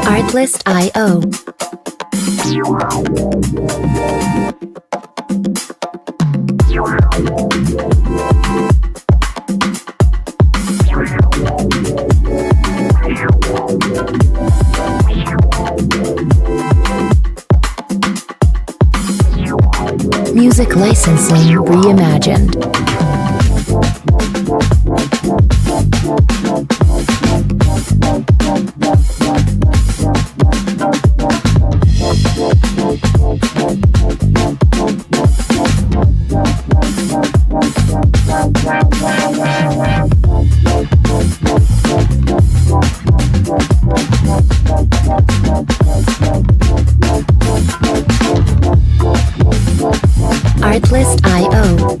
Artlist.io. Music licensing reimagined. Artlist.io.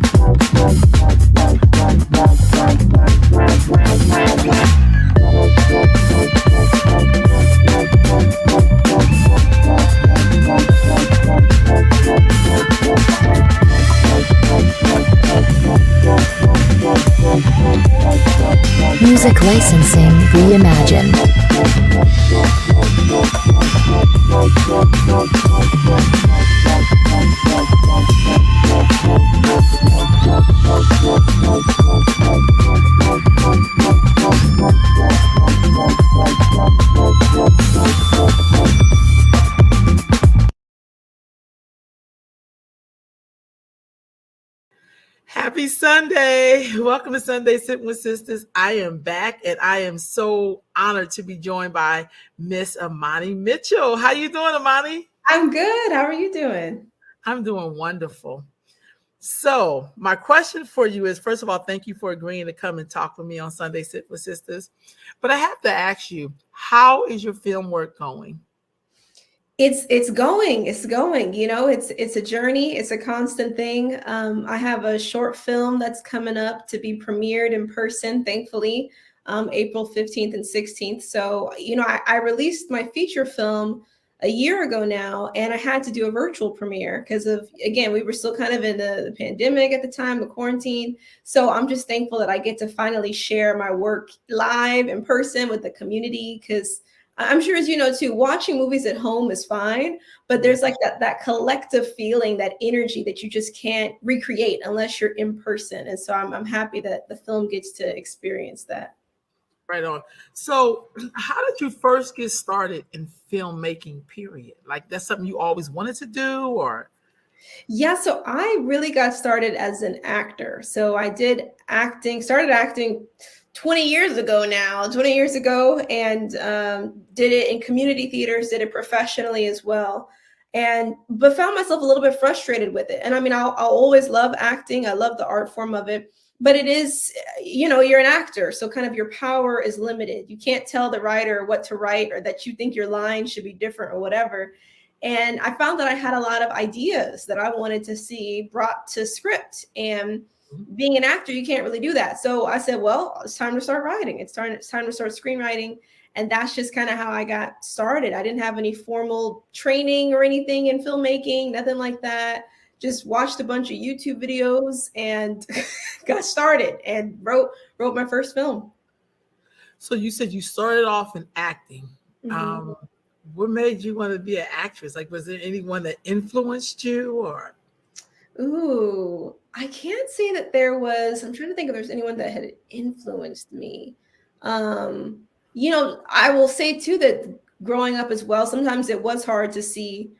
Music licensing reimagined. Happy Sunday. Welcome to Sunday Sitting with Sisters. I am back and I am so honored to be joined by Miss Imani Mitchell. How you doing, Imani? I'm good. How are you doing? I'm doing wonderful. So my question for you is, first of all, thank you for agreeing to come and talk with me on Sunday Sit with Sisters. But I have to ask you, how is your film work going? It's going. You know, it's a journey. It's a constant thing. I have a short film that's coming up to be premiered in person, thankfully, April 15th and 16th. So, you know, I released my feature film a year ago now, and I had to do a virtual premiere because of, again, we were still kind of in the pandemic at the time, the quarantine. So I'm just thankful that I get to finally share my work live in person with the community, because I'm sure, as you know, too, watching movies at home is fine, but there's like that collective feeling, that energy that you just can't recreate unless you're in person. And so I'm happy that the film gets to experience that. Right on. So how did you first get started in filmmaking, period? Like, that's something you always wanted to do, or? Yeah, so I really got started as an actor. So I started acting 20 years ago now, 20 years ago, and did it in community theaters, did it professionally as well. But found myself a little bit frustrated with it. And I mean, I'll always love acting. I love the art form of it. But it is, you know, you're an actor. So kind of your power is limited. You can't tell the writer what to write, or that you think your line should be different or whatever. And I found that I had a lot of ideas that I wanted to see brought to script. And being an actor, you can't really do that. So I said, well, it's time to start writing. It's time to start screenwriting. And that's just kind of how I got started. I didn't have any formal training or anything in filmmaking, nothing like that. Just watched a bunch of YouTube videos and got started and wrote my first film. So you said you started off in acting. Mm-hmm. What made you want to be an actress? Like, was there anyone that influenced you, or? Ooh, I can't say that there was. I'm trying to think if there's anyone that had influenced me. You know, I will say too that growing up as well, sometimes it was hard to see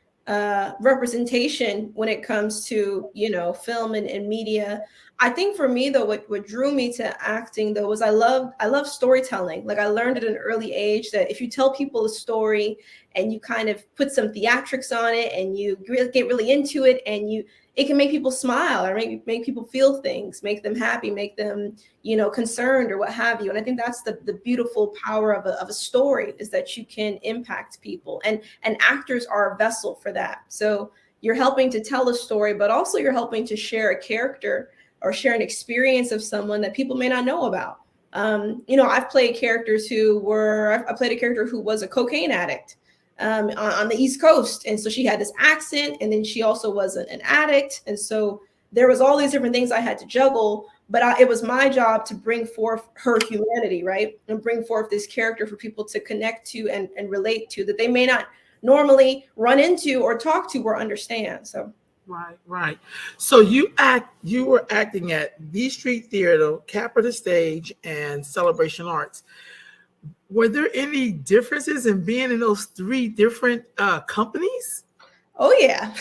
representation when it comes to, you know, film and media. I think for me though, what drew me to acting though was I love storytelling. Like, I learned at an early age that if you tell people a story and you kind of put some theatrics on it and you get really into it, and it can make people smile, or make people feel things, make them happy, make them, you know, concerned or what have you. And I think that's the beautiful power of a story, is that you can impact people, and actors are a vessel for that. So you're helping to tell a story, but also you're helping to share a character or share an experience of someone that people may not know about. You know, I've played characters I played a character who was a cocaine addict. on the East Coast. And so she had this accent, and then she also was an addict. And so there was all these different things I had to juggle, but it was my job to bring forth her humanity, right? And bring forth this character for people to connect to and relate to, that they may not normally run into or talk to or understand. So Right. So you were acting at the Street Theater, Capitol Stage, and Celebration Arts. Were there any differences in being in those three different companies? Oh yeah.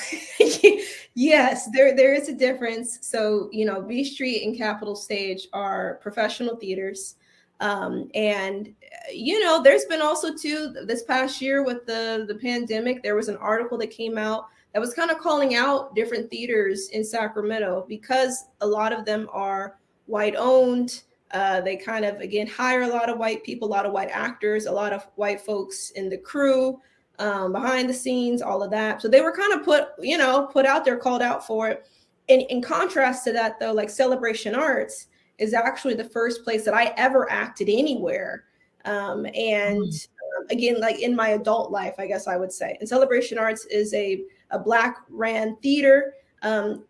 Yes, there is a difference. So, B Street and Capitol Stage are professional theaters. And there's been also too, this past year with the pandemic, there was an article that came out that was kind of calling out different theaters in Sacramento, because a lot of them are white owned. They kind of, again, hire a lot of white people, a lot of white actors, a lot of white folks in the crew, behind the scenes, all of that. So they were kind of put out there, called out for it. In contrast to that, though, like Celebration Arts is actually the first place that I ever acted anywhere. Again, like in my adult life, I guess I would say. And Celebration Arts is a Black ran theater.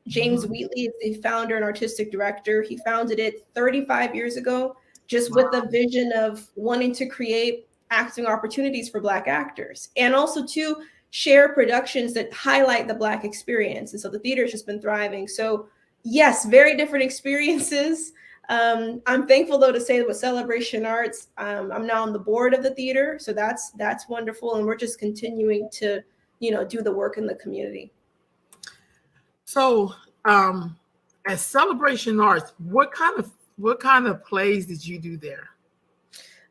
James Wheatley is the founder and artistic director. He founded it 35 years ago, just with the vision of wanting to create acting opportunities for Black actors, and also to share productions that highlight the Black experience. And so the theater has just been thriving. So yes, very different experiences. I'm thankful, though, to say that with Celebration Arts, I'm now on the board of the theater. So that's wonderful. And we're just continuing to, do the work in the community. So at Celebration Arts, what kind of plays did you do there?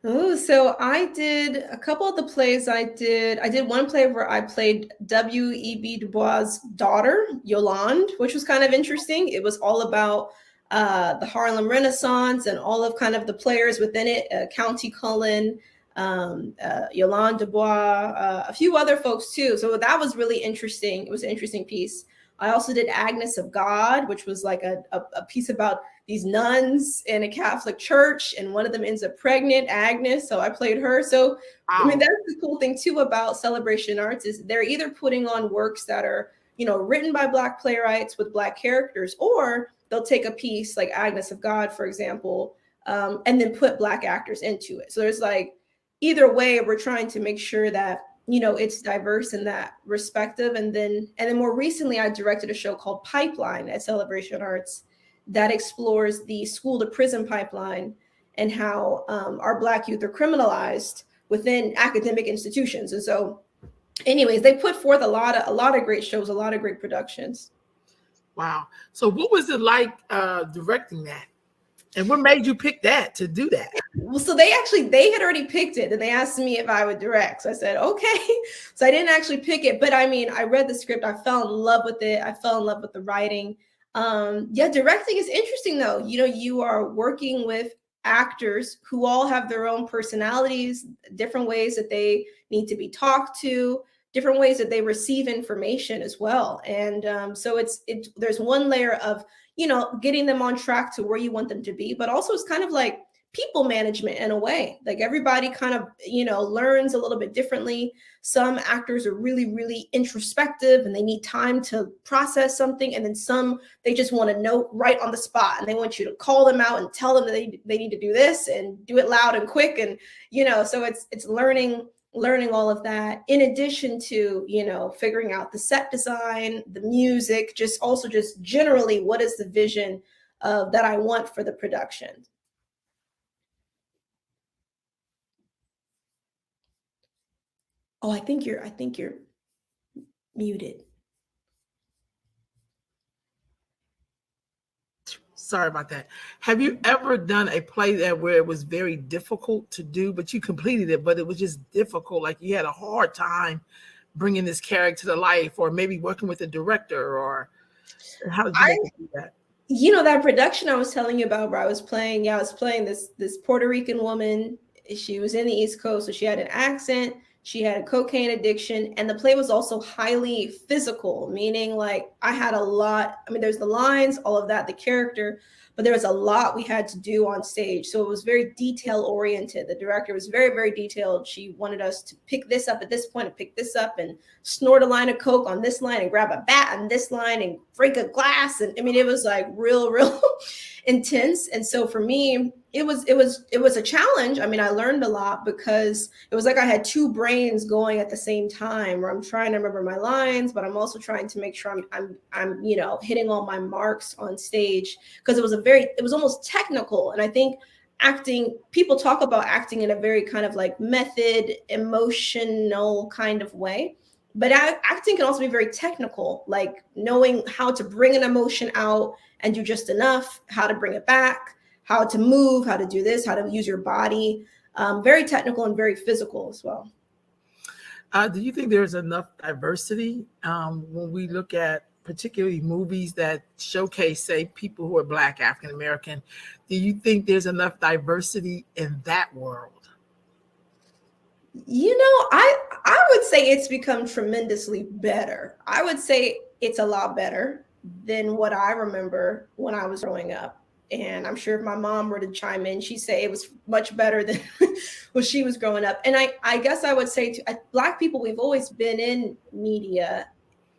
Oh, so I did a couple of the plays. I did one play where I played W.E.B. Du Bois' daughter, Yolande, which was kind of interesting. It was all about the Harlem Renaissance and all of kind of the players within it, County Cullen, Yolande Dubois, a few other folks too. So that was really interesting. It was an interesting piece. I also did Agnes of God, which was like a piece about these nuns in a Catholic church, and one of them ends up pregnant, Agnes. So I played her. So, wow. I mean, that's the cool thing too about Celebration Arts, is they're either putting on works that are, written by Black playwrights with Black characters, or they'll take a piece like Agnes of God, for example, and then put Black actors into it. So there's like, either way, we're trying to make sure that, it's diverse in that respective. And then more recently, I directed a show called Pipeline at Celebration Arts that explores the school to prison pipeline and how our Black youth are criminalized within academic institutions. And so anyways, they put forth a lot of great shows, a lot of great productions. Wow. So what was it like directing that? And what made you pick that to do that? Well, so they had already picked it, and they asked me if I would direct. So I said, okay. So I didn't actually pick it, but I mean, I read the script. I fell in love with it. I fell in love with the writing. Directing is interesting though. You are working with actors who all have their own personalities, different ways that they need to be talked to, different ways that they receive information as well. And so there's one layer of, getting them on track to where you want them to be, but also it's kind of like people management in a way. Like everybody kind of, learns a little bit differently. Some actors are really, really introspective and they need time to process something. And then some, they just want to know right on the spot, and they want you to call them out and tell them that they need to do this and do it loud and quick. And, so it's learning all of that, in addition to, figuring out the set design, the music, just generally, what is the vision that I want for the production. Oh, I think you're muted. Sorry about that. Have you ever done a play where it was very difficult to do, but you completed it, but it was just difficult? Like you had a hard time bringing this character to life, or maybe working with the director, or how did you do that? That production I was telling you about, where I was playing this Puerto Rican woman. She was in the East Coast, so she had an accent. She had a cocaine addiction, and the play was also highly physical, meaning like I had a lot. I mean, there's the lines, all of that, the character, but there was a lot we had to do on stage. So it was very detail oriented. The director was very, very detailed. She wanted us to pick this up at this point and pick this up and snort a line of coke on this line and grab a bat on this line and break a glass. And I mean, it was like real intense. And so for me, it was a challenge. I mean, I learned a lot because it was like I had two brains going at the same time, where I'm trying to remember my lines, but I'm also trying to make sure I'm hitting all my marks on stage, because it was almost technical. And I think acting, people talk about acting in a very kind of like method, emotional kind of way. But acting can also be very technical, like knowing how to bring an emotion out and do just enough, how to bring it back, how to move, how to do this, how to use your body. Very technical and very physical as well. Do you think there's enough diversity when we look at particularly movies that showcase, say, people who are Black, African American? Do you think there's enough diversity in that world? I would say it's become tremendously better. I would say it's a lot better than what I remember when I was growing up. And I'm sure if my mom were to chime in, she'd say it was much better than when she was growing up. And I guess I would say Black people, we've always been in media.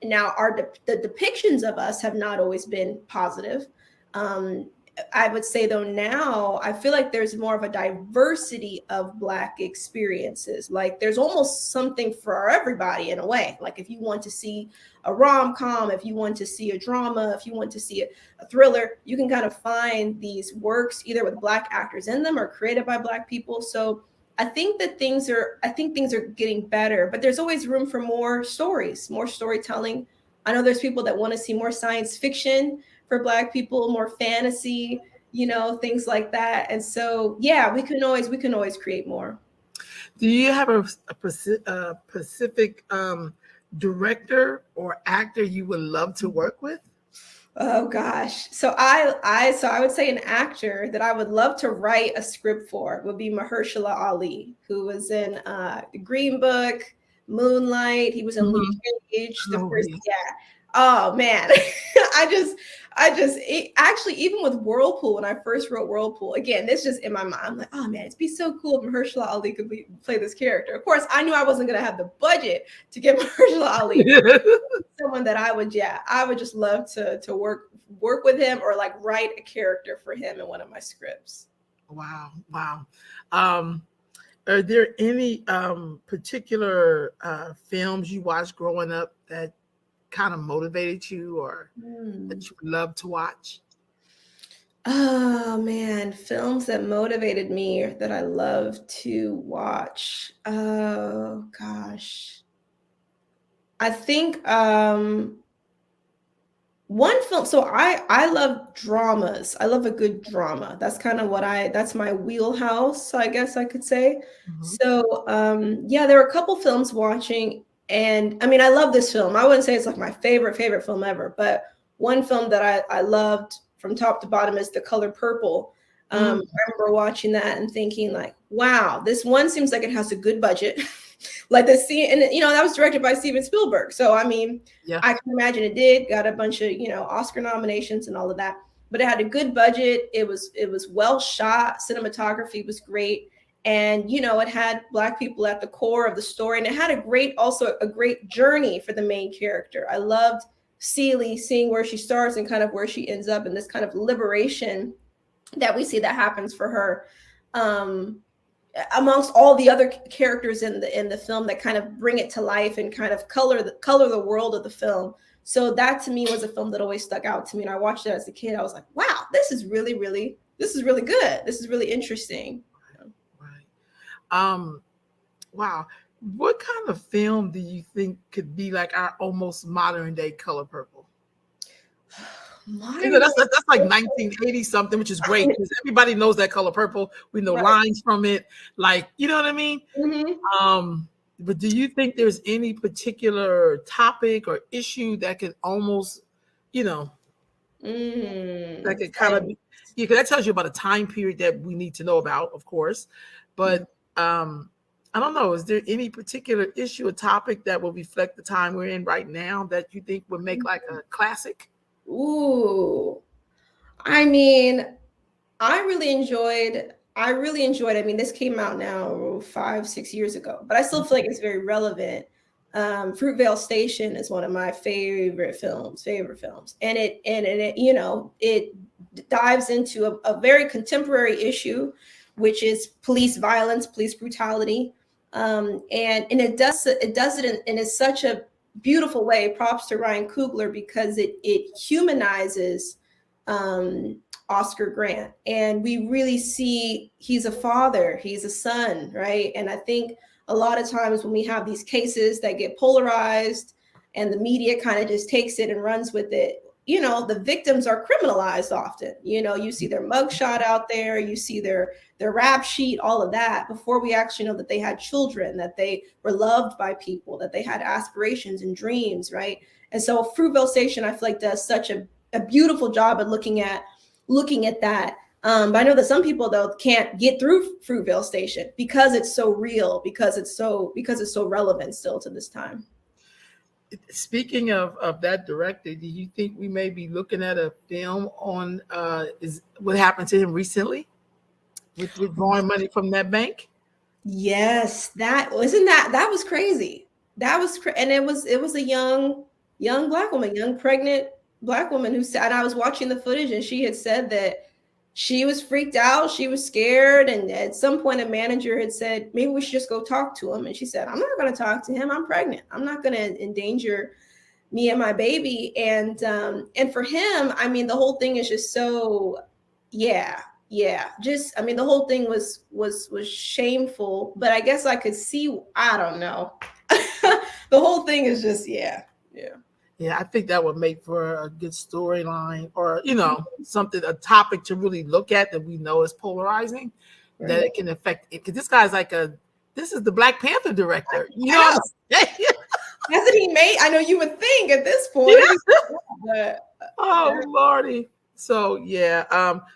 Now, the depictions of us have not always been positive. I would say, though, now I feel like there's more of a diversity of Black experiences. Like there's almost something for everybody in a way. Like if you want to see a rom-com, if you want to see a drama, if you want to see a thriller, you can kind of find these works either with Black actors in them or created by Black people. So I think things are getting better, but there's always room for more stories, more storytelling. I know there's people that want to see more science fiction for Black people, more fantasy, things like that. And so, yeah, we can always create more. Do you have a specific director or actor you would love to work with? Oh gosh. So I would say an actor that I would love to write a script for would be Mahershala Ali, who was in Green Book, Moonlight. He was in Luke Cage, the first, yeah. Oh man. Actually, even with Whirlpool, when I first wrote Whirlpool, again, this just in my mind, I'm like, oh man, it'd be so cool if Mahershala Ali could play this character. Of course, I knew I wasn't going to have the budget to get Mahershala Ali. Someone that I would just love to work with him, or like write a character for him in one of my scripts. Wow. Are there any particular films you watched growing up that kind of motivated you, or that you love to watch? Oh man, films that motivated me or that I love to watch. Oh gosh. I think one film. So I love dramas. I love a good drama. That's kind of that's my wheelhouse, I guess I could say. Mm-hmm. So yeah, there were a couple films watching. And I mean, I love this film. I wouldn't say it's like my favorite film ever, but one film that I loved from top to bottom is The Color Purple. I remember watching that and thinking like, wow, this one seems like it has a good budget. Like the scene, and that was directed by Steven Spielberg. So, I mean, yeah. I can imagine it got a bunch of, Oscar nominations and all of that, but it had a good budget. It was well shot. Cinematography was great. And, it had Black people at the core of the story. And it had a great journey for the main character. I loved Celie, seeing where she starts and kind of where she ends up, and this kind of liberation that we see that happens for her, amongst all the other characters in the film that kind of bring it to life and kind of color the world of the film. So that to me was a film that always stuck out to me. And I watched it as a kid. I was like, wow, this is really good. This is really interesting. Wow. What kind of film do you think could be like our almost modern day Color Purple? That's like 1980 something, which is great because everybody knows that Color Purple. We know lines from it, like, you know what I mean? Mm-hmm. But do you think there's any particular topic or issue that could almost, that could kind of, because that tells you about a time period that we need to know about, of course. But I don't know, is there any particular issue or topic that will reflect the time we're in right now that you think would make like a classic? Ooh, I mean, I really enjoyed. I mean, this came out now 5, 6 years ago, but I still feel like it's very relevant. Fruitvale Station is one of my favorite films, and it it dives into a very contemporary issue, which is police violence, police brutality, and it does it in such a beautiful way. Props to Ryan Coogler because it humanizes Oscar Grant. And we really see he's a father, he's a son, right? And I think a lot of times when we have these cases that get polarized and the media kind of just takes it and runs with it, the victims are criminalized often. You see their mugshot out there, you see their rap sheet, all of that, before we actually know that they had children, that they were loved by people, that they had aspirations and dreams, right? And so Fruitvale Station, I feel like, does such a beautiful job at looking at that. But I know that some people though can't get through Fruitvale Station because it's so real, because it's so relevant still to this time. Speaking of that director, do you think we may be looking at a film on is what happened to him recently with withdrawing money from that bank? Yes, that was crazy. And it was a young black woman, young pregnant black woman who said, I was watching the footage and she had said that she was freaked out, she was scared, and at some point a manager had said maybe we should just go talk to him, and she said, I'm not going to talk to him, I'm pregnant, I'm not going to endanger me and my baby. And for him, I mean, the whole thing is just so just, I mean, the whole thing was shameful, but I guess I could see, I don't know. The whole thing is just Yeah, I think that would make for a good storyline, or something, a topic to really look at that we know is polarizing, right. that it can affect it. Because this guy's this is the Black Panther director. You know what I'm saying? Hasn't he made? I know you would think at this point. But, oh Lordy. So yeah.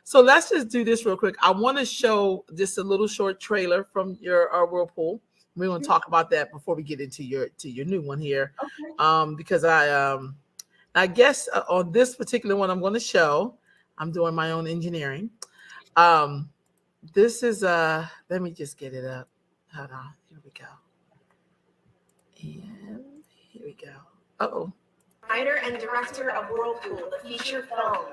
So let's just do this real quick. I want to show just a little short trailer from your Whirlpool. We're going to talk about that before we get into your new one here. Okay. Because I guess on this particular one I'm going to show, I'm doing my own engineering. This is let me just get it up. Hold on. Here we go. And here we go. Uh-oh. Writer and director of Whirlpool, the feature film.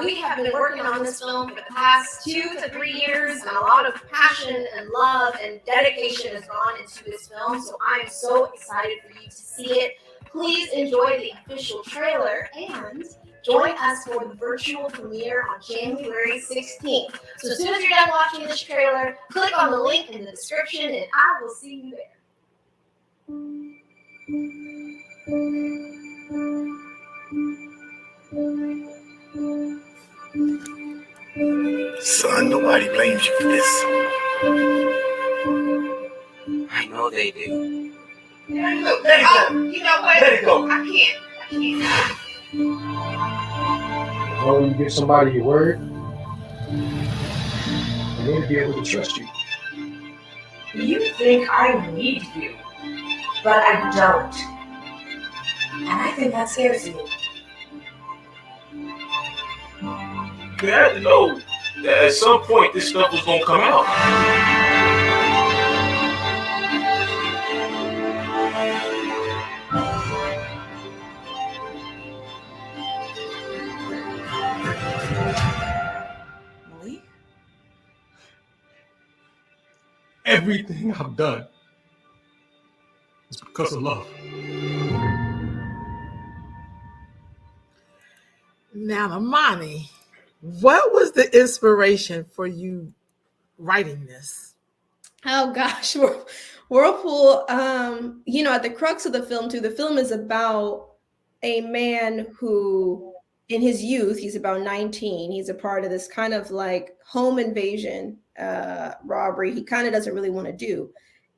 We have been working on this film for the past 2 to 3 years, and a lot of passion and love and dedication has gone into this film, so I'm so excited for you to see it. Please enjoy the official trailer and join us for the virtual premiere on January 16th. So as soon as you're done watching this trailer, click on the link in the description and I will see you there. Son, nobody blames you for this. I know they do. Let it go. You know what? Let it go. I can't. When you give somebody your word, they need to be able to trust you. You think I need you, but I don't. And I think that scares you. You had to know that at some point this stuff was gonna come out. Malik? Everything I've done is because of love. Now, Imani, what was the inspiration for you writing this? Oh gosh, Whirlpool. At the crux of the film too, the film is about a man who, in his youth, he's about 19. He's a part of this kind of like home invasion robbery. He kind of doesn't really want to do,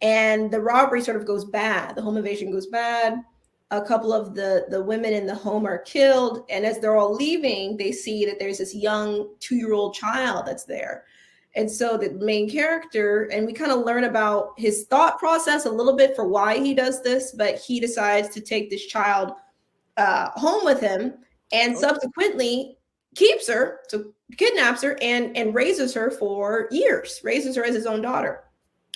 and the robbery sort of goes bad. The home invasion goes bad. A couple of the women in the home are killed, and as they're all leaving, they see that there's this young 2-year-old child that's there. And so the main character, and we kind of learn about his thought process a little bit for why he does this, but he decides to take this child home with him, and subsequently keeps her, so kidnaps her and raises her for years, raises her as his own daughter.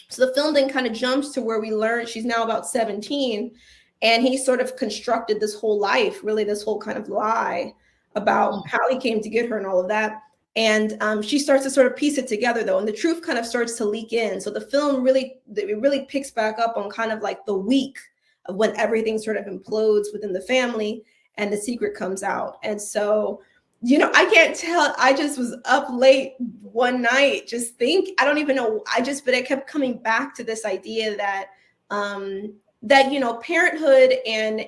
So the film then kind of jumps to where we learn she's now about 17, and he sort of constructed this whole life, really this whole kind of lie about how he came to get her and all of that. And she starts to sort of piece it together, though, and the truth kind of starts to leak in. So the film really picks back up on kind of like the week of when everything sort of implodes within the family and the secret comes out. And so, you know, I can't tell. I just was up late one night, I don't even know. But I kept coming back to this idea that, you know, parenthood and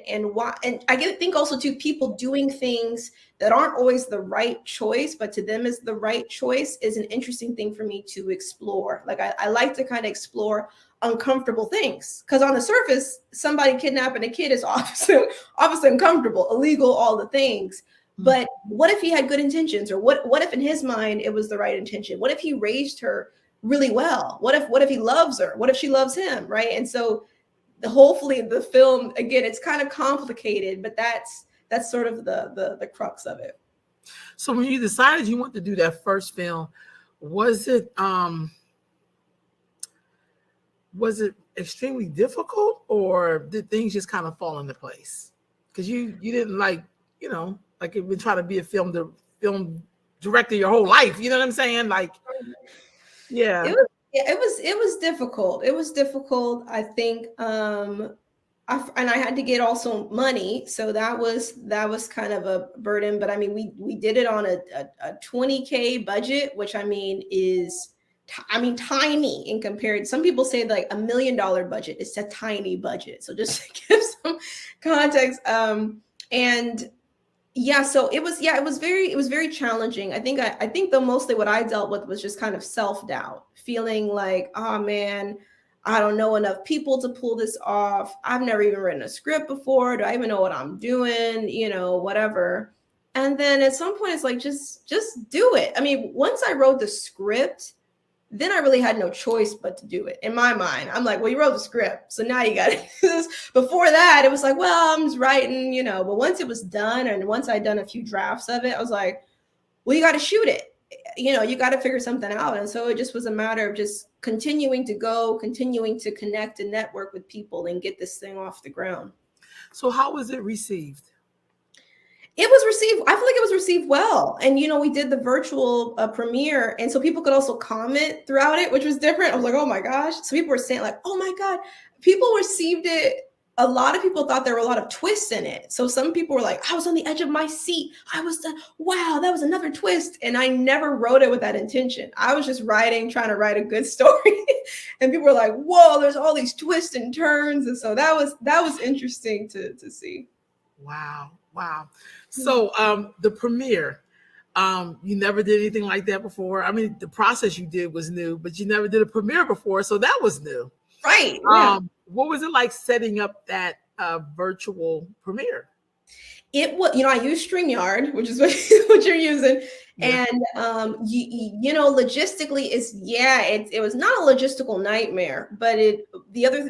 I think also too, people doing things that aren't always the right choice, but to them is the right choice, is an interesting thing for me to explore. Like I like to kind of explore uncomfortable things, because on the surface, somebody kidnapping a kid is obviously uncomfortable, illegal, all the things. But what if he had good intentions, or what if in his mind it was the right intention? What if he raised her really well? What if he loves her? What if she loves him, right? And so hopefully the film, again, it's kind of complicated, but that's sort of the crux of it. So when you decided you wanted to do that first film, was it extremely difficult, or did things just kind of fall into place? Because you didn't like you've been trying to be a film director your whole life. You know what I'm saying? Like, yeah. It was difficult. It was difficult. I think, and I had to get also money, so that was kind of a burden. But I mean, we did it on a $20K budget, which I mean is tiny in compared. Some people say like $1 million budget. It's a tiny budget. So just to give some context, and yeah, so it was very challenging. I think though mostly what I dealt with was just kind of self-doubt, feeling like, oh man, I don't know enough people to pull this off. I've never even written a script before. Do I even know what I'm doing? Whatever. And then at some point it's like, just do it. I mean, once I wrote the script, then I really had no choice but to do it. In my mind, I'm like, well, you wrote the script, so now you got to do this. Before that, it was like, well, I'm just writing, but once it was done, and once I'd done a few drafts of it, I was like, well, you got to shoot it. You got to figure something out. And so it just was a matter of just continuing to connect and network with people and get this thing off the ground. So how was it received? I feel like it was received well. And, we did the virtual premiere. And so people could also comment throughout it, which was different. I was like, oh my gosh. So people were saying like, oh my God, people received it. A lot of people thought there were a lot of twists in it. So some people were like, I was on the edge of my seat. Wow, that was another twist. And I never wrote it with that intention. I was just trying to write a good story. And people were like, whoa, there's all these twists and turns. And so that was interesting to see. Wow. So the premiere, you never did anything like that before. I mean, the process you did was new, but you never did a premiere before. So that was new. Right. Yeah. What was it like setting up that virtual premiere? It was, I use StreamYard, which is what you're using. Yeah. And, logistically it was not a logistical nightmare, but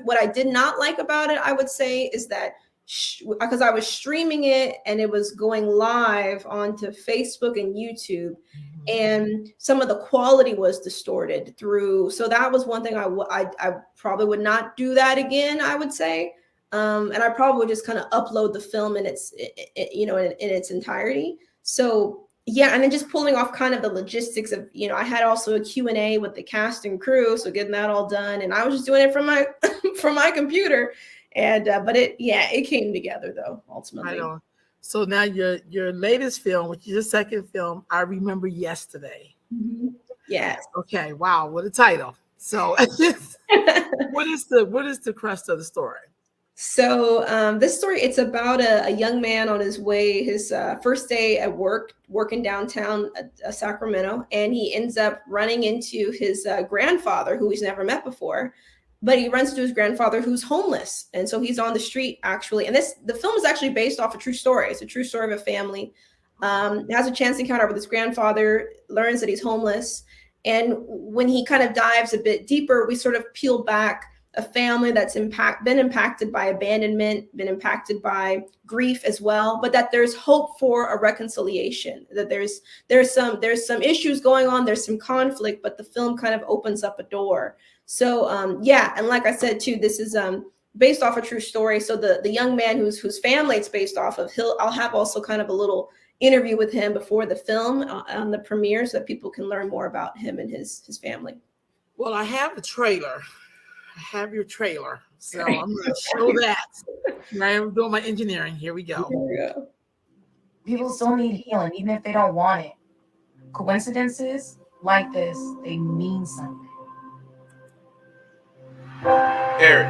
what I did not like about it, I would say, is that because I was streaming it and it was going live onto Facebook and YouTube, and some of the quality was distorted through. So that was one thing I probably would not do that again, I would say. And I probably would just kind of upload the film in its entirety. So yeah, and then just pulling off kind of the logistics of, I had also a Q&A with the cast and crew, so getting that all done, and I was just doing it from my computer. And but it came together though ultimately. Right on. So now your latest film, which is your second film, I Remember Yesterday. Mm-hmm. Yes. Okay. Wow. What a title. So what is the crust of the story? So this story, it's about a young man on his way, his first day at working downtown Sacramento, and he ends up running into his grandfather, who he's never met before. But he runs into his grandfather who's homeless. And so he's on the street, actually. And the film is actually based off a true story. It's a true story of a family. Has a chance encounter with his grandfather, learns that he's homeless. And when he kind of dives a bit deeper, we sort of peel back a family that's been impacted by abandonment, been impacted by grief as well, but that there's hope for a reconciliation, that there's some issues going on, there's some conflict, but the film kind of opens up a door. So yeah, and like I said too, this is based off a true story. So the young man whose family it's based off of, I'll have also kind of a little interview with him before the film on the premiere, so that people can learn more about him and his family. Well, I have the trailer. I have your trailer, so I'm going to show that. Right, I'm doing my engineering. Here we go. People still need healing, even if they don't want it. Coincidences like this, they mean something. Eric,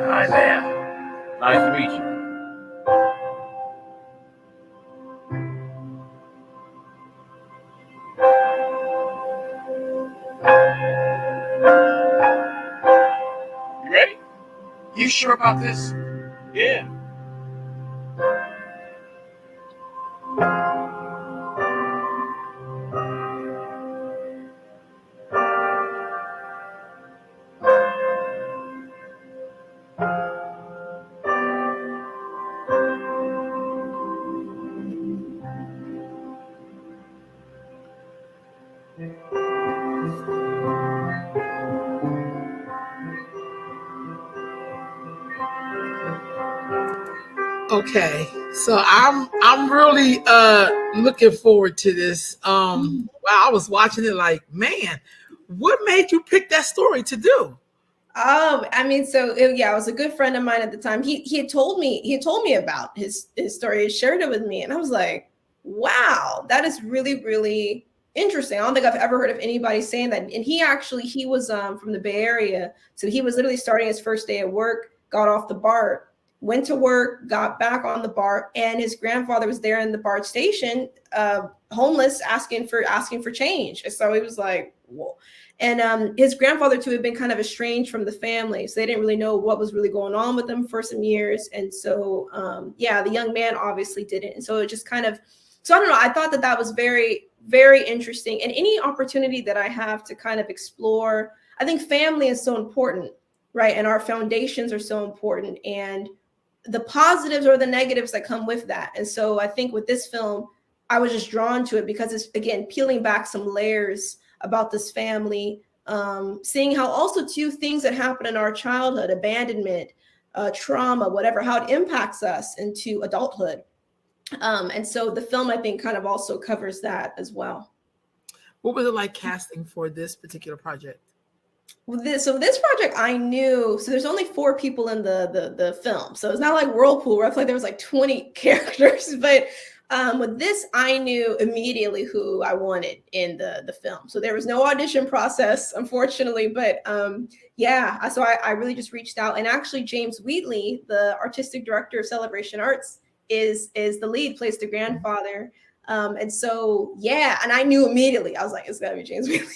Isaiah. nice to meet you. You ready? You sure about this? Yeah. Okay, so I'm really looking forward to this. Wow, I was watching it like, man, what made you pick that story to do? I mean, yeah, it was a good friend of mine at the time. He had told me about his story, he shared it with me, and I was like, wow, that is really, really interesting. I don't think I've ever heard of anybody saying that. And he was from the Bay Area, so he was literally starting his first day at work, got off the BART, went to work, got back on the BART, and his grandfather was there in the BART station, homeless, asking for change. And so he was like, whoa. And his grandfather too had been kind of estranged from the family, so they didn't really know what was really going on with them for some years. And so yeah, the young man obviously didn't. And so it just kind of, so I don't know, I thought that was very, very interesting. And any opportunity that I have to kind of explore, I think family is so important, right? And our foundations are so important, and the positives or the negatives that come with that. And so I think with this film, I was just drawn to it because it's, again, peeling back some layers about this family, seeing how also too things that happen in our childhood, abandonment, trauma, whatever, how it impacts us into adulthood. And so the film, I think, kind of also covers that as well. What was it like casting for this particular project? So this project, I knew, so there's only 4 people in the film. So it's not like Whirlpool, where I feel like there was like 20 characters, but with this, I knew immediately who I wanted in the film. So there was no audition process, unfortunately, but yeah, so I really just reached out. And actually James Wheatley, the artistic director of Celebration Arts, is the lead, plays the grandfather. And so, yeah, and I knew immediately, I was like, it's gotta be James Wheatley.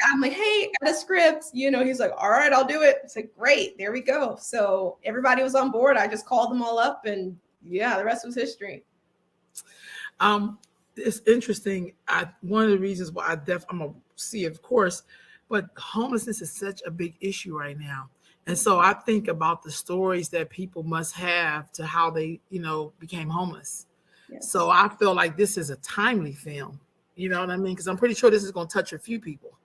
I'm like, hey, got a script, he's like, all right, I'll do it. It's like, great, there we go. So everybody was on board. I just called them all up, and yeah, the rest was history. It's interesting. One of the reasons why I'm gonna see, of course, but homelessness is such a big issue right now. And so I think about the stories that people must have to how they, became homeless. Yes. So I feel like this is a timely film. You know what I mean? Because I'm pretty sure this is going to touch a few people.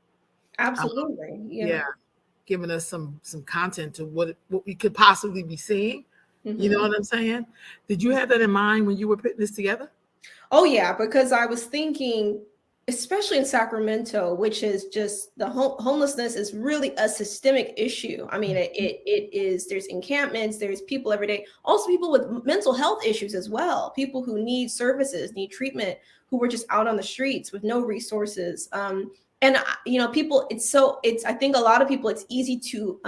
Absolutely. Yeah. Giving us some content to what we could possibly be seeing. Mm-hmm. You know what I'm saying? Did you have that in mind when you were putting this together? Oh, yeah, because I was thinking, especially in Sacramento, which is just the homelessness is really a systemic issue. I mean, it is, there's encampments, there's people every day, also people with mental health issues as well, people who need services, need treatment, who were just out on the streets with no resources. And people, I think a lot of people, it's easy to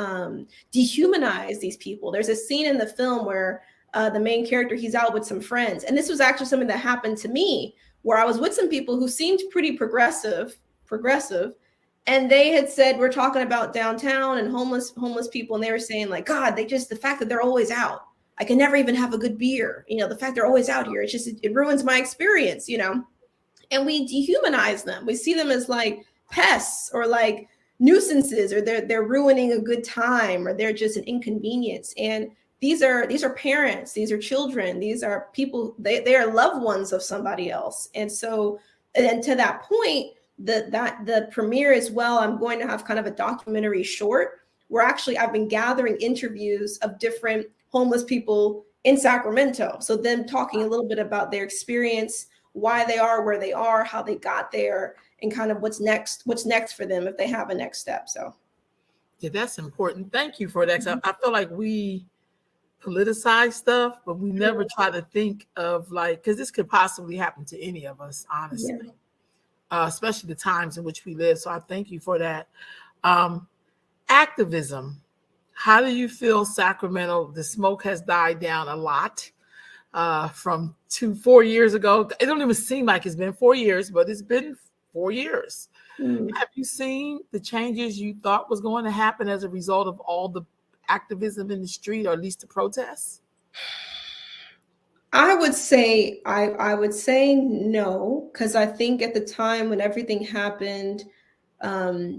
dehumanize these people. There's a scene in the film where the main character, he's out with some friends. And this was actually something that happened to me, where I was with some people who seemed pretty progressive. And they had said, we're talking about downtown and homeless people. And they were saying like, God, the fact that they're always out, I can never even have a good beer. The fact they're always out here, it ruins my experience, and we dehumanize them. We see them as like pests or like nuisances, or they're ruining a good time, or they're just an inconvenience. And these are parents, these are children, these are people, they are loved ones of somebody else. And so, and to that point, the premiere as well, I'm going to have kind of a documentary short where actually I've been gathering interviews of different homeless people in Sacramento. So them talking a little bit about their experience, why they are where they are, how they got there, and kind of what's next for them if they have a next step. So yeah, that's important. Thank you for that. 'Cause I feel like we politicize stuff, but we never try to think of like, because this could possibly happen to any of us, honestly, especially the times in which we live. So I thank you for that. Activism. How do you feel Sacramento? The smoke has died down a lot from 4 years ago. It don't even seem like it's been 4 years, but it's been 4 years. Have you seen the changes you thought was going to happen as a result of all the activism in the street, or at least the protests? I would say I would say no, because I think at the time when everything happened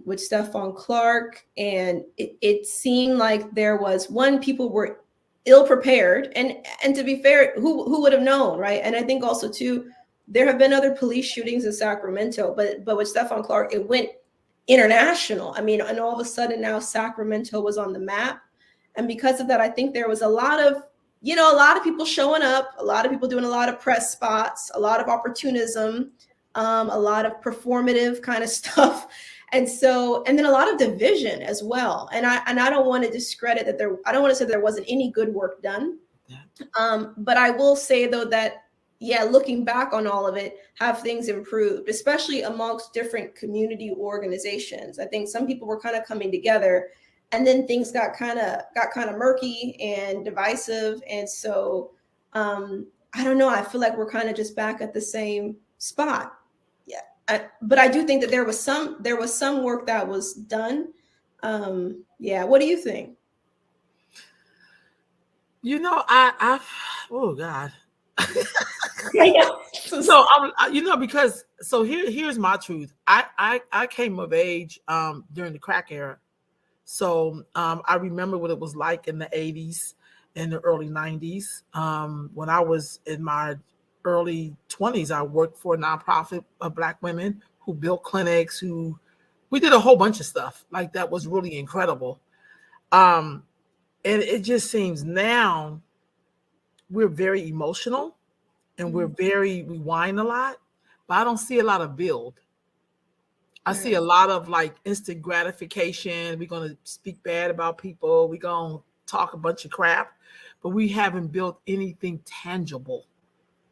with Stephon Clark, and it seemed like there was people were ill prepared, and to be fair, who would have known, right? And I think also too, there have been other police shootings in Sacramento, but with Stephon Clark, it went international. I mean, and all of a sudden now Sacramento was on the map, and because of that, I think there was a lot of people showing up, a lot of people doing a lot of press spots, a lot of opportunism, a lot of performative kind of stuff. And so, and then a lot of division as well. And I don't want to discredit that I don't want to say there wasn't any good work done. But I will say though that, looking back on all of it, have things improved, especially amongst different community organizations. I think some people were kind of coming together, and then things got kind of murky and divisive. And so I don't know. I feel like we're kind of just back at the same spot. But I do think that there was some work that was done. What do you think? Oh God. So here's my truth. I came of age during the crack era. So I remember what it was like in the 80s and the early 90s. When I was in my early 20s, I worked for a nonprofit of Black women who built clinics, we did a whole bunch of stuff like that. Was really incredible. And it just seems now we're very emotional and we whine a lot, but I don't see a lot of build. I see a lot of like instant gratification. We're going to speak bad about people. We're going to talk a bunch of crap, but we haven't built anything tangible.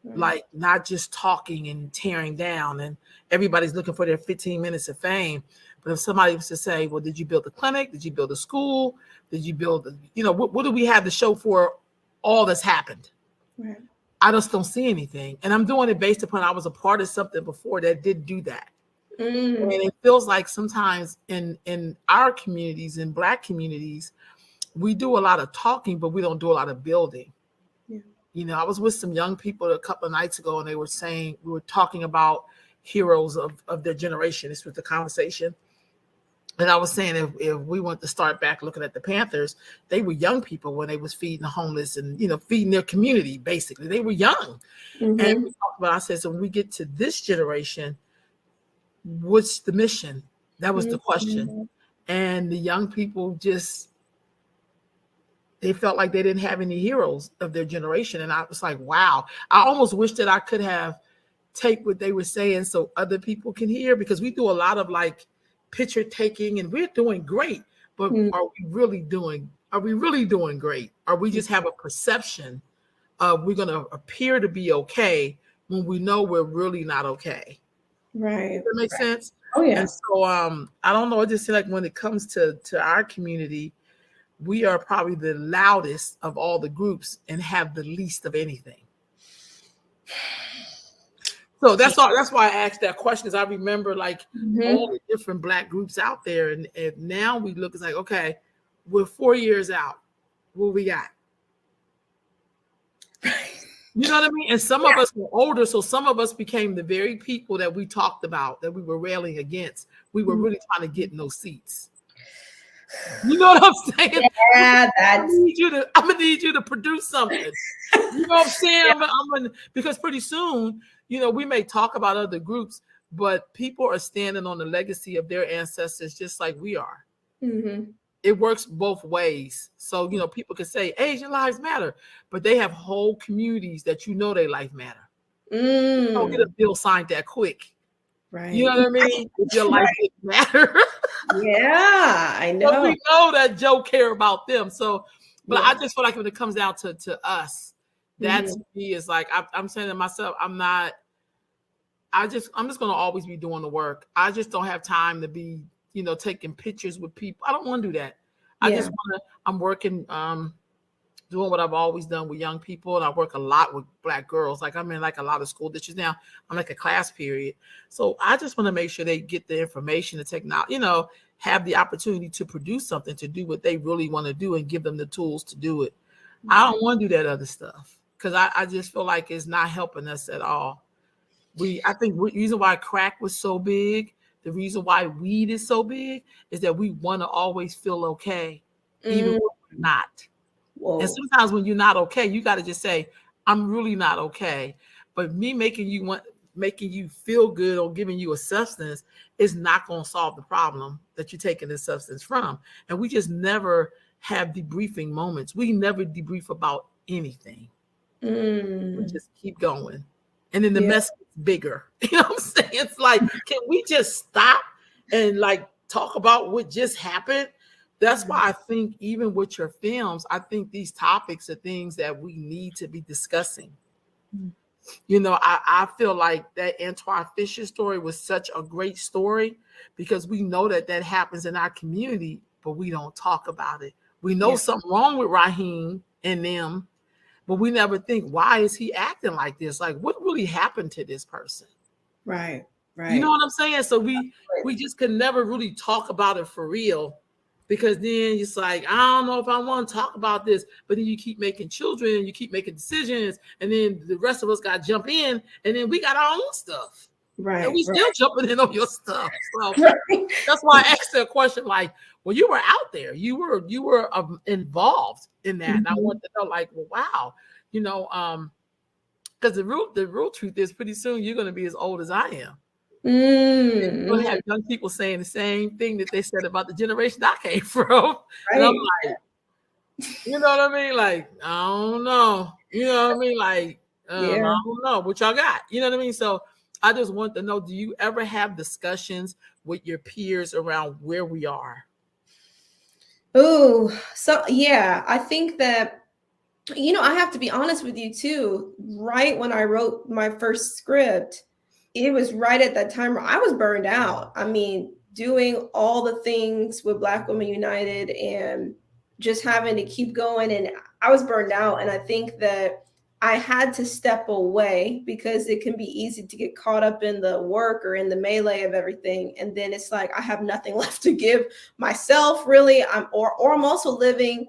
Like not just talking and tearing down, and everybody's looking for their 15 minutes of fame. But if somebody was to say, well, did you build a clinic? Did you build a school? Did you build, what do we have to show for all that's happened? Right. I just don't see anything. And I'm doing it based upon I was a part of something before that did do that. And it feels like sometimes in our communities, in Black communities, we do a lot of talking, but we don't do a lot of building. I was with some young people a couple of nights ago, and they were saying, we were talking about heroes of their generation. This was the conversation. And I was saying, if we want to start back looking at the Panthers, they were young people when they was feeding the homeless and, feeding their community, basically. They were young. And we talked about, I said, so when we get to this generation, what's the mission? That was the question. And the young people they felt like they didn't have any heroes of their generation. And I was like, wow, I almost wish that I could have taped what they were saying so other people can hear, because we do a lot of like picture taking and we're doing great, but are we really doing great? Or we just have a perception of we're going to appear to be okay when we know we're really not okay. Right. Does that make sense? Oh yeah. And so I don't know. I just feel like when it comes to our community, we are probably the loudest of all the groups and have the least of anything. So that's why I asked that question, because I remember like all the different Black groups out there, and now we look, it's like, okay, we're 4 years out. What we got? You know what I mean? And some of us were older, so some of us became the very people that we talked about, that we were railing against. We were really trying to get in those seats. You know what I'm saying? Yeah, I'm gonna need you to produce something. You know what I'm saying? Because pretty soon, we may talk about other groups, but people are standing on the legacy of their ancestors just like we are. Mm-hmm. It works both ways. So, people can say Asian lives matter, but they have whole communities that their life matter. You don't get a bill signed that quick. Right. You know what I mean? If your life didn't matter. Yeah, I know. But we know that Joe care about them. So, but I just feel like when it comes down to us, that to me is like, I'm saying to myself, I'm just going to always be doing the work. I just don't have time to be, taking pictures with people. I don't want to do that. I'm working, doing what I've always done with young people. And I work a lot with Black girls. Like I'm in like a lot of school districts now. I'm like a class period. So I just want to make sure they get the information, the technology, have the opportunity to produce something, to do what they really want to do and give them the tools to do it. I don't want to do that other stuff because I just feel like it's not helping us at all. I think the reason why crack was so big, the reason why weed is so big is that we want to always feel okay, even when we're not. Whoa. And sometimes when you're not okay, you got to just say, I'm really not okay. But me making you feel good or giving you a substance is not going to solve the problem that you're taking this substance from. And we just never have debriefing moments. We never debrief about anything. We just keep going. And then the mess gets bigger. You know what I'm saying? It's like, can we just stop and like talk about what just happened? That's why I think even with your films, I think these topics are things that we need to be discussing. I feel like that Antoine Fisher story was such a great story because we know that happens in our community, but we don't talk about it. We know something wrong with Raheem and them, but we never think, why is he acting like this? Like, what really happened to this person? Right. You know what I'm saying? So we just could never really talk about it for real. Because then it's like, I don't know if I want to talk about this, but then you keep making children, you keep making decisions, and then the rest of us got to jump in, and then we got our own stuff. Right. And we still jumping in on your stuff. So that's why I asked a question like, well, you were out there, you were involved in that. And I want to know, like, well, wow, because the real truth is pretty soon you're going to be as old as I am. You're going to have young people saying the same thing that they said about the generation I came from. Right. And I'm like, you know what I mean? Like, I don't know. You know what I mean? Like, I don't know what y'all got. You know what I mean? So I just want to know, do you ever have discussions with your peers around where we are? Oh, so yeah, I think that, I have to be honest with you too. Right when I wrote my first script, it was right at that time where I was burned out. I mean, doing all the things with Black Women United and just having to keep going. And I was burned out. And I think that I had to step away because it can be easy to get caught up in the work or in the melee of everything. And then it's like, I have nothing left to give myself really. I'm also living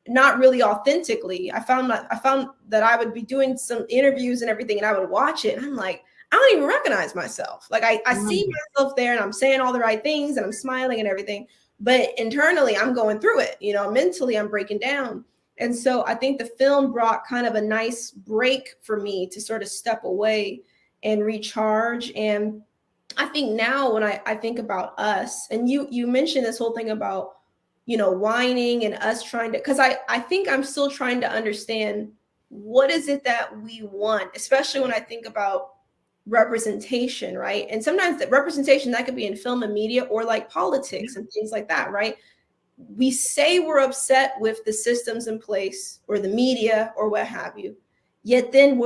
not really authentically. I found that I would be doing some interviews and everything, and I would watch it and I'm like, I don't even recognize myself. Like I see myself there and I'm saying all the right things and I'm smiling and everything, but internally I'm going through it, mentally I'm breaking down. And so I think the film brought kind of a nice break for me to sort of step away and recharge. And I think now when I think about us, and you mentioned this whole thing about, whining and us trying to, because I think I'm still trying to understand what is it that we want, especially when I think about representation, right? And sometimes the representation that could be in film and media or like politics and things like that, right? We say we're upset with the systems in place or the media or what have you, yet then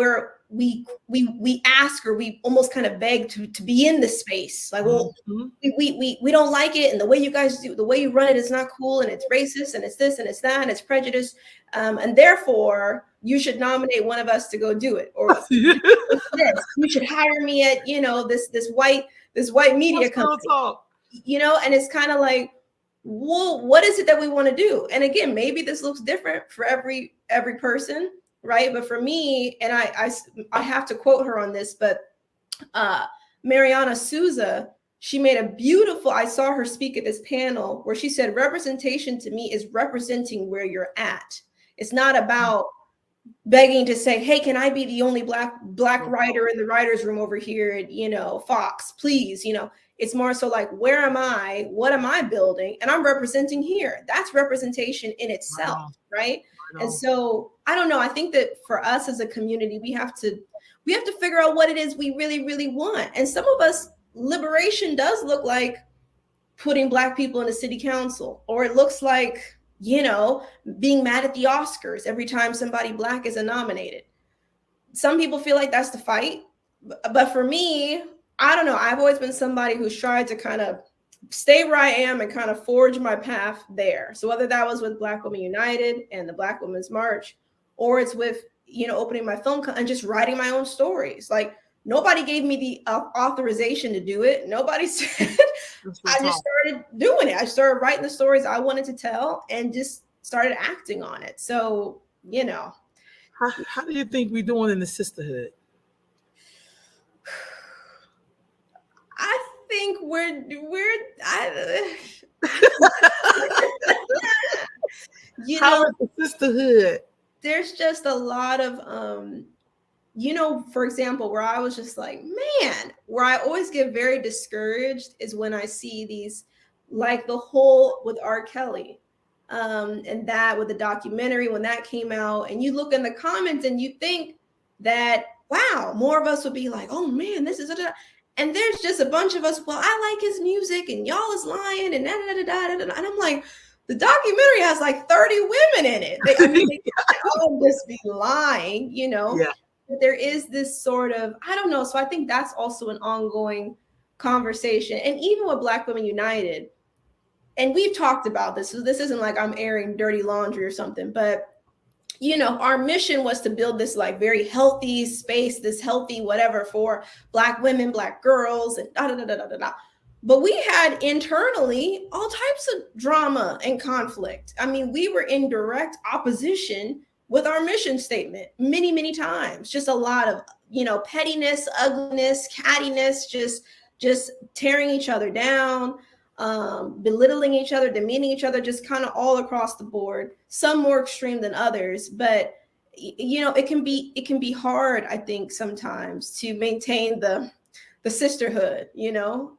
we ask or we almost kind of beg to be in the space. Like, well, we don't like it, and the way you guys do, the way you run it is not cool, and it's racist, and it's this, and it's that, and it's prejudice, and therefore you should nominate one of us to go do it, or you should hire me at this white media company, and it's kind of like, well, what is it that we want to do? And again, maybe this looks different for every person. right? But for me, and I have to quote her on this, but Mariana Souza, she made a beautiful, I saw her speak at this panel where she said, representation to me is representing where you're at. It's not about begging to say, hey, can I be the only black writer in the writer's room over here at, you know, Fox, please, you know. It's more so like, where am I? What am I building? And I'm representing here. That's representation in itself, right? And so I don't know. I think that for us as a community, we have to figure out what it is we really, really want. And some of us, liberation does look like putting Black people in the city council, or it looks like, you know, being mad at the Oscars every time somebody Black is nominated. Some people feel like that's the fight. But for me, I don't know. I've always been somebody who's tried to kind of stay where I am and kind of forge my path there. So whether that was with Black Women United and the Black Women's March, or it's with, you know, opening my film and just writing my own stories. Like, nobody gave me the authorization to do it. Nobody said, I just started doing it. I started writing the stories I wanted to tell and just started acting on it. So, you know. How do you think we're doing in the sisterhood? I think you How know, is the sisterhood? there's just a lot of you know, for example, where I was just like, man, where I always get very discouraged is when I see these, like the whole with R. Kelly, and that with the documentary, when that came out, and you look in the comments and you think that, wow, more of us would be like, oh man, this is and there's just a bunch of us, well, I like his music and y'all is lying and and I'm like, the documentary has like 30 women in it. They all just be lying, you know. Yeah. But there is this sort of, I don't know. So I think that's also an ongoing conversation. And even with Black Women United, and we've talked about this, so this isn't like I'm airing dirty laundry or something, but you know, our mission was to build this like very healthy space, this healthy whatever for Black women, Black girls, and da da da da da da. But we had internally all types of drama and conflict. I mean, we were in direct opposition with our mission statement many, many times. Just a lot of, you know, pettiness, ugliness, cattiness, just tearing each other down, belittling each other, demeaning each other, just kind of all across the board. Some more extreme than others, but you know, it can be hard, I think, sometimes to maintain the sisterhood, you know.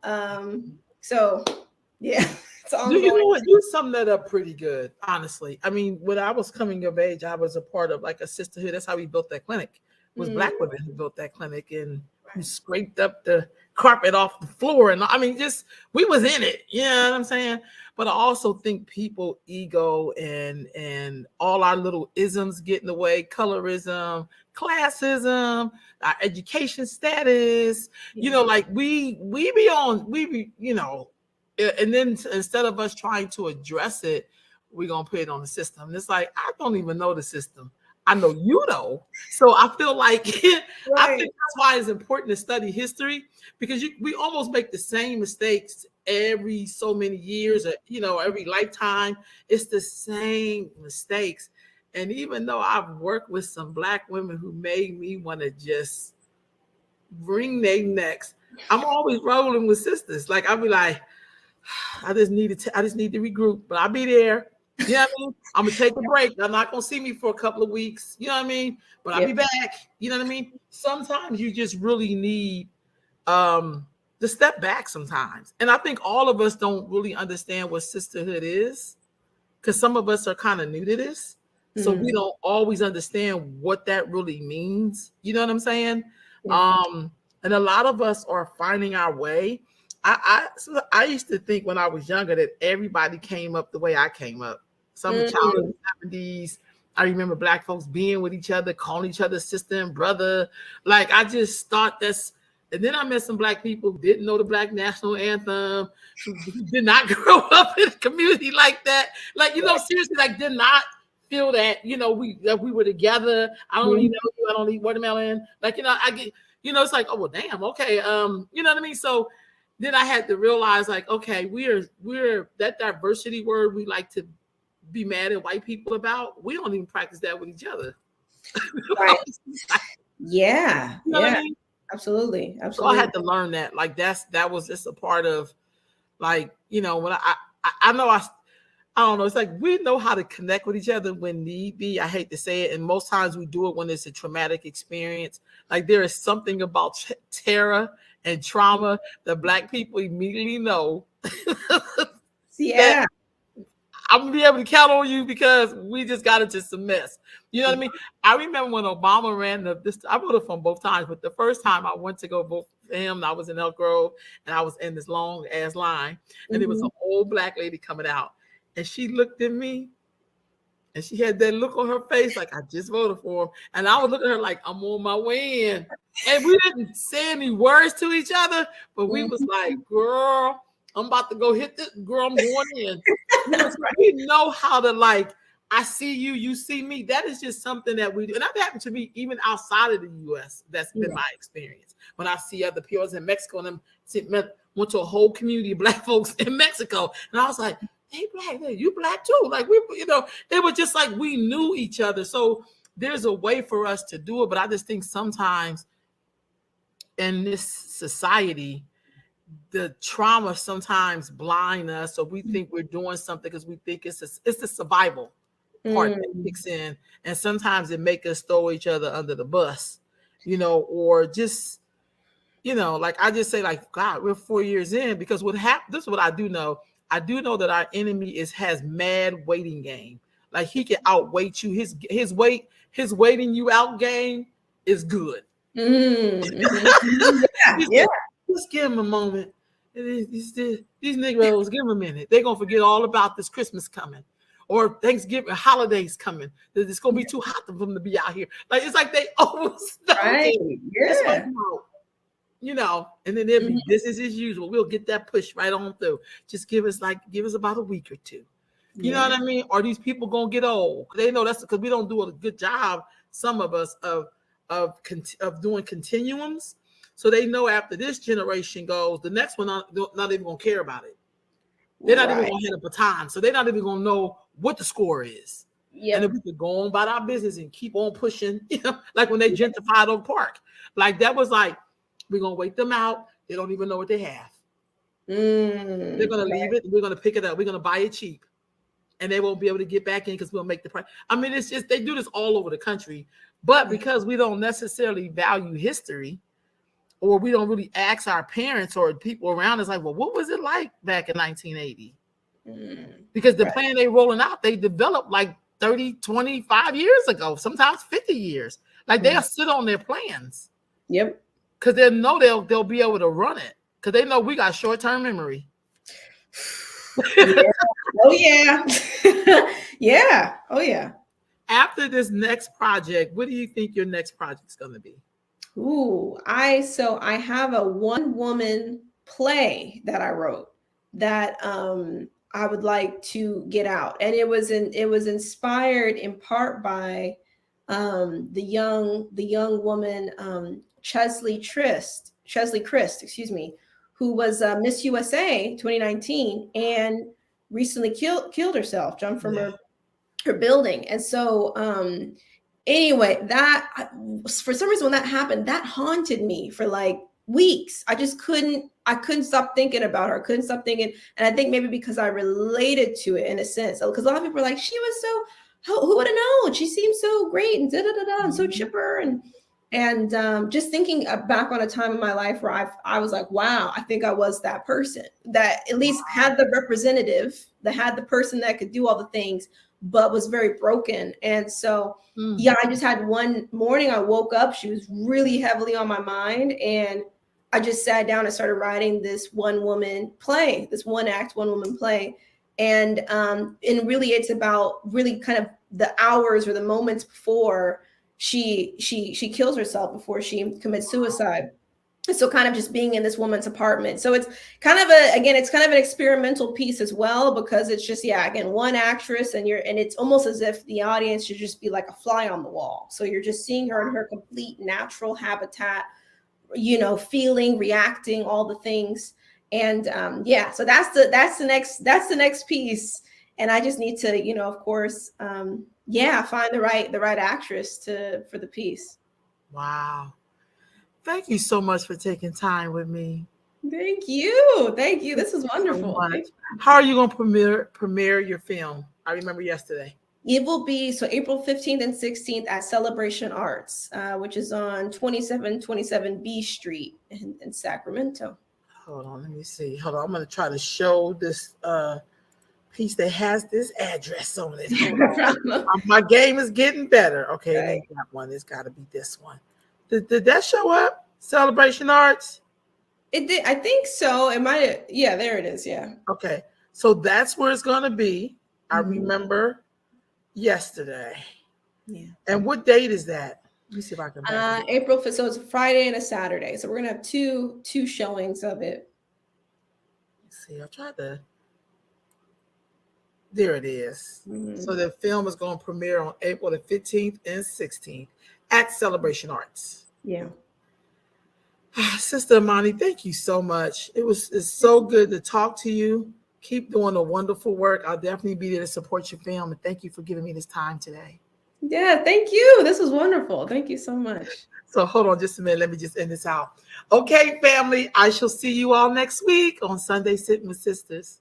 So yeah. You know what? You summed that up pretty good, honestly. I mean, when I was coming of age, I was a part of like a sisterhood. That's how we built that clinic. It was Black women who built that clinic, and we scraped up the carpet off the floor. And I mean, just we was in it. You know what I'm saying? But I also think people ego and all our little isms get in the way: colorism, classism, our education status. You know, like we be, you know. And then instead of us trying to address it, we're going to put it on the system. And it's like, I don't even know the system. I know you know. So I feel like, I think that's why it's important to study history, because we almost make the same mistakes every so many years, or, you know, every lifetime. It's the same mistakes. And even though I've worked with some Black women who made me want to just wring their necks, I'm always rolling with sisters. Like, I'll be like, I just need to regroup, but I'll be there. You know what I mean? I'm gonna take a break. I'm not gonna see me for a couple of weeks. You know what I mean? But I'll be back. You know what I mean? Sometimes you just really need to step back sometimes. And I think all of us don't really understand what sisterhood is, because some of us are kind of new to this. So we don't always understand what that really means. You know what I'm saying? Yeah. And a lot of us are finding our way. I used to think when I was younger that everybody came up the way I came up. Some child in the 70s. I remember Black folks being with each other, calling each other sister and brother. Like, I just thought that's, and then I met some Black people who didn't know the Black national anthem, who did not grow up in a community like that. Like, you know, seriously, like, did not feel that, you know, we were together. I don't even know you. I don't eat watermelon. Like, you know, I get, you know, it's like, oh, well, damn, okay. You know what I mean? So then I had to realize, like, okay, we're that diversity word we like to be mad at white people about. We don't even practice that with each other. Right. Yeah. You know what Yeah. I mean? Absolutely. So I Absolutely. had to learn that. Like that was just a part of, like, you know, when I know I don't know. It's like we know how to connect with each other when need be. I hate to say it, and most times we do it when it's a traumatic experience. Like there is something about terror and trauma that Black people immediately know that Yeah. I'm gonna be able to count on you because we just got into some mess. You know what I mean? I remember when Obama ran this. I voted for him both times, but the first time I went to go vote for him, I was in Elk Grove and I was in this long ass line, and there was an old Black lady coming out, and she looked at me, and she had that look on her face like I just voted for him, and I was looking at her like I'm on my way in, and we didn't say any words to each other, but we was like, girl, I'm about to go hit this girl. I'm going in. We know how to, like, I see you, you see me. That is just something that we do. And that happened to me even outside of the US. That's been my experience. When I see other people, I was in Mexico and went to a whole community of Black folks in Mexico. And I was like, hey, Black, you Black too. Like we, you know, it was just like we knew each other. So there's a way for us to do it. But I just think sometimes in this society, the trauma sometimes blind us, so we think we're doing something because we think it's the survival part that kicks in, and sometimes it make us throw each other under the bus, you know, or just, you know, like I just say, like, God, we're 4 years in, because what happened. This is what I do know. I do know that our enemy has mad waiting game. Like he can outweight you. His waiting you out game is good. Yeah. Just give them a moment. These Negroes, give them a minute. They're going to forget all about this Christmas coming or Thanksgiving, holidays coming. It's going to be too hot for them to be out here. Like, it's like they almost Right. Yeah. You know, and then they'll be business as usual. We'll get that push right on through. Just give us about a week or two. You know what I mean? Or these people going to get old. They know that's because we don't do a good job, some of us, of doing continuums. So they know after this generation goes, the next one not even gonna care about it. They're not even gonna hit a baton, so they're not even gonna know what the score is. And if we could go on about our business and keep on pushing, you know, like when they gentrified Oak Park, like that was like, we're gonna wait them out. They don't even know what they have. They're gonna leave it. We're gonna pick it up. We're gonna buy it cheap, and they won't be able to get back in because we'll make the price. I mean, it's just they do this all over the country, but because we don't necessarily value history, or we don't really ask our parents or people around us, like, well, what was it like back in 1980? Because the plan they rolling out, they developed like 30, 25 years ago, sometimes 50 years. Like they'll sit on their plans. Yep. Because they know they'll be able to run it. Because they know we got short-term memory. Oh, yeah. Yeah. Oh, yeah. After this next project, what do you think your next project is going to be? Ooh, I have a one-woman play that I wrote that I would like to get out, and it was inspired in part by the young woman Chesley Christ, excuse me, who was Miss USA 2019 and recently killed herself, jumped from her building, and so anyway, that for some reason when that happened, that haunted me for like weeks. I couldn't stop thinking about her. Couldn't stop thinking. And I think maybe because I related to it in a sense, because a lot of people are like, she was so, who would have known? She seemed so great and and so chipper and just thinking back on a time in my life where I was like, wow, I think I was that person that at least had the representative, that had the person that could do all the things, but was very broken. And so, I just had one morning I woke up, she was really heavily on my mind. And I just sat down and started writing this one woman play, this one act, one woman play. And really it's about really kind of the hours or the moments before she kills herself, before she commits suicide. So kind of just being in this woman's apartment. So it's kind of it's kind of an experimental piece as well, because it's just, again, one actress and it's almost as if the audience should just be like a fly on the wall. So you're just seeing her in her complete natural habitat, you know, feeling, reacting, all the things. And so that's the next piece. And I just need to, you know, of course, find the right actress for the piece. Wow. Thank you so much for taking time with me. Thank you. This is So wonderful. much. How are you going to premiere your film? I remember yesterday. It will be April 15th and 16th at Celebration Arts, which is on 2727 B Street in Sacramento. Hold on, let me see. Hold on, I'm going to try to show this piece that has this address on it. Hold on. My game is getting better. Okay, it ain't that one. It's got to be this one. Did that show up? Celebration Arts? It did. I think so. It might have. Yeah, there it is. Yeah. Okay, so that's where it's going to be. I remember yesterday. Yeah. And what date is that? Let me see if I can. April 5th. So it's a Friday and a Saturday. So we're gonna have two showings of it. Let's see. I'll try to. There it is. So the film is going to premiere on April the 15th and 16th at Celebration Arts. Yeah. Sister Imani, thank you so much. It's so good to talk to you. Keep doing the wonderful work. I'll definitely be there to support your film. And thank you for giving me this time today. Yeah, thank you. This was wonderful. Thank you so much. So hold on just a minute. Let me just end this out. Okay, family, I shall see you all next week on Sunday Sitting with Sisters.